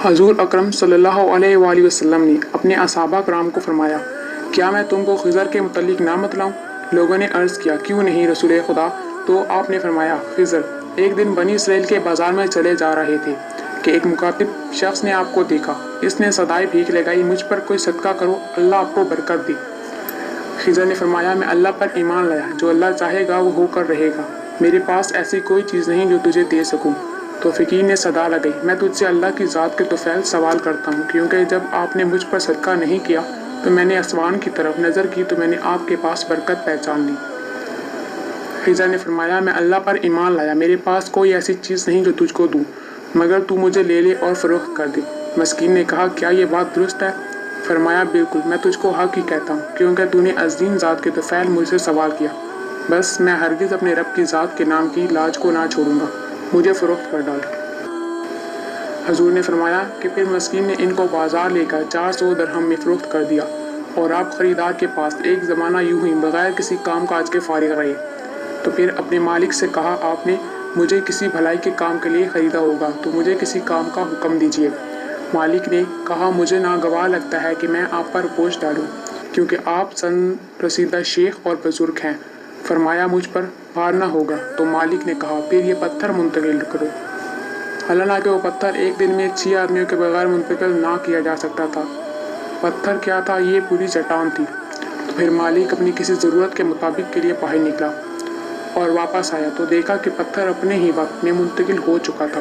حضور اکرم صلی اللہ علیہ وآلہ وسلم نے اپنے اصحابہ کرام کو فرمایا، کیا میں تم کو خضر کے متعلق نہ بتلاؤں؟ لوگوں نے عرض کیا، کیوں نہیں رسول خدا؟ تو آپ نے فرمایا، خضر ایک دن بنی اسرائیل کے بازار میں چلے جا رہے تھے کہ ایک مکاتب شخص نے آپ کو دیکھا۔ اس نے صدائے بھیک لگائی، مجھ پر کوئی صدقہ کرو، اللہ آپ کو برکت دے۔ خضر نے فرمایا، میں اللہ پر ایمان لایا، جو اللہ چاہے گا وہ ہو کر رہے گا، میرے پاس ایسی کوئی چیز نہیں جو تجھے دے سکوں۔ تو فقیر نے صدا لگائی، میں تجھ سے اللہ کی ذات کے طفیل سوال کرتا ہوں، کیونکہ جب آپ نے مجھ پر صدقہ نہیں کیا تو میں نے آسمان کی طرف نظر کی تو میں نے آپ کے پاس برکت پہچان لی۔ خضر نے فرمایا، میں اللہ پر ایمان لایا، میرے پاس کوئی ایسی چیز نہیں جو تجھ کو دوں، مگر تو مجھے لے لے اور فروخت کر دے۔ مسکین نے کہا، کیا یہ بات درست ہے؟ فرمایا، بالکل، میں تجھ کو حق ہی کہتا ہوں، کیونکہ تو نے عظیم ذات کے طفیل مجھ سے سوال کیا۔ بس میں ہرگز اپنے رب کی ذات کے نام کی لاج کو نہ چھوڑوں گا، مجھے فروخت کر ڈال۔ حضور نے فرمایا کہ پھر مسکین نے ان کو بازار لے کر 400 درہم میں فروخت کر دیا، اور آپ خریدار کے پاس ایک زمانہ یوں ہی بغیر کسی کام کاج کے فارغ رہے۔ تو پھر اپنے مالک سے کہا، آپ نے مجھے کسی بھلائی کے کام کے لیے خریدا ہوگا تو مجھے کسی کام کا حکم دیجیے۔ مالک نے کہا، مجھے ناگوار لگتا ہے کہ میں آپ پر بوجھ ڈالوں، کیونکہ آپ سن رسیدہ شیخ اور بزرگ ہیں۔ فرمایا، مجھ پر بھار نہ ہوگا۔ تو مالک نے کہا، پھر یہ پتھر منتقل کرو۔ حالانکہ وہ پتھر ایک دن میں 6 آدمیوں کے بغیر منتقل نہ کیا جا سکتا تھا۔ پتھر کیا تھا؟ یہ پوری چٹان تھی۔ تو پھر مالک اپنی کسی ضرورت کے مطابق کے لیے باہر نکلا اور واپس آیا تو دیکھا کہ پتھر اپنے ہی وقت میں منتقل ہو چکا تھا۔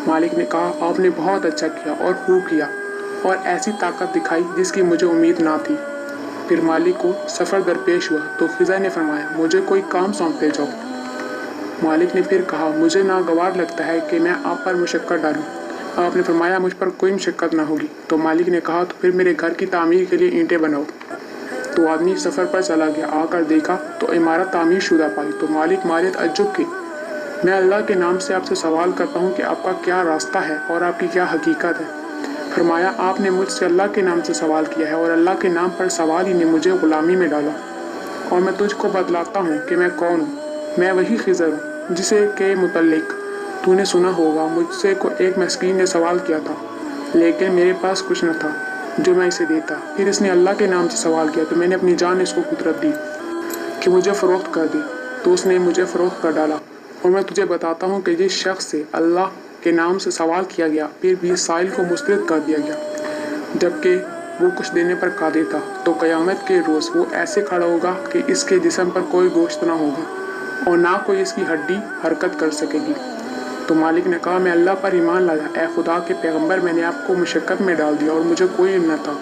مالک نے کہا، آپ نے بہت اچھا کیا اور خوب کیا، اور ایسی طاقت دکھائی جس کی مجھے امید نہ تھی۔ پھر مالک کو سفر درپیش ہوا تو خضر نے فرمایا، مجھے کوئی کام سونپتے جاؤ۔ مالک نے پھر کہا، مجھے ناگوار لگتا ہے کہ میں آپ پر مشقت ڈالوں۔ آپ نے فرمایا، مجھ پر کوئی مشقت نہ ہوگی۔ تو مالک نے کہا، تو پھر میرے گھر کی تعمیر کے لیے اینٹیں بناؤ۔ تو آدمی سفر پر چلا گیا، آ کر دیکھا تو عمارت تعمیر شدہ پائی۔ تو مالک مارے تعجب کے، میں اللہ کے نام سے آپ سے سوال کرتا ہوں کہ آپ کا کیا راستہ ہے اور آپ کی کیا حقیقت ہے؟ فرمایا، آپ نے مجھ سے اللہ کے نام سے سوال کیا ہے، اور اللہ کے نام پر سوال ہی نے مجھے غلامی میں ڈالا، اور میں تجھ کو بتلاتا ہوں کہ میں کون ہوں۔ میں وہی خضر ہوں جسے کے متعلق تو نے سنا ہوگا۔ مجھ سے ایک مسکین نے سوال کیا تھا، لیکن میرے پاس کچھ نہ تھا جو میں اسے دیتا۔ پھر اس نے اللہ کے نام سے سوال کیا تو میں نے اپنی جان اس کو قدرت دی کہ مجھے فروخت کر دے، تو اس نے مجھے فروخت کر ڈالا۔ اور میں تجھے بتاتا ہوں کہ جس شخص سے اللہ کے نام سے سوال کیا گیا پھر بھی سائل کو مسترد کر دیا گیا، جبکہ وہ کچھ دینے پر قادر تھا، تو قیامت کے روز وہ ایسے کھڑا ہوگا کہ اس کے جسم پر کوئی گوشت نہ ہوگا اور نہ کوئی اس کی ہڈی حرکت کر سکے گی۔ تو مالک نے کہا، میں اللہ پر ایمان لایا، اے خدا کے پیغمبر، میں نے آپ کو مشقت میں ڈال دیا اور مجھے کوئی علم نہ تھا۔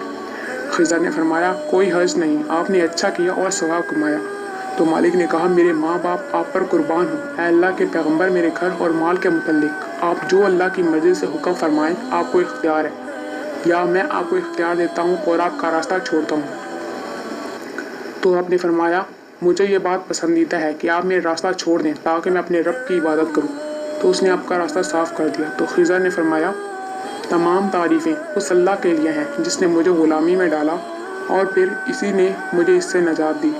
خضر نے فرمایا، کوئی حرج نہیں، آپ نے اچھا کیا اور ثواب کمایا۔ تو مالک نے کہا، میرے ماں باپ آپ پر قربان ہوں، اے اللہ کے پیغمبر، میرے گھر اور مال کے متعلق آپ جو اللہ کی مرضی سے حکم فرمائیں آپ کو اختیار ہے، یا میں آپ کو اختیار دیتا ہوں اور آپ کا راستہ چھوڑتا ہوں۔ تو آپ نے فرمایا، مجھے یہ بات پسندیدہ ہے کہ آپ میرا راستہ چھوڑ دیں تاکہ میں اپنے رب کی عبادت کروں۔ تو اس نے آپ کا راستہ صاف کر دیا۔ تو خضر نے فرمایا، تمام تعریفیں اس اللہ کے لیے ہیں جس نے مجھے غلامی میں ڈالا اور پھر اسی نے مجھے اس سے نجات دی۔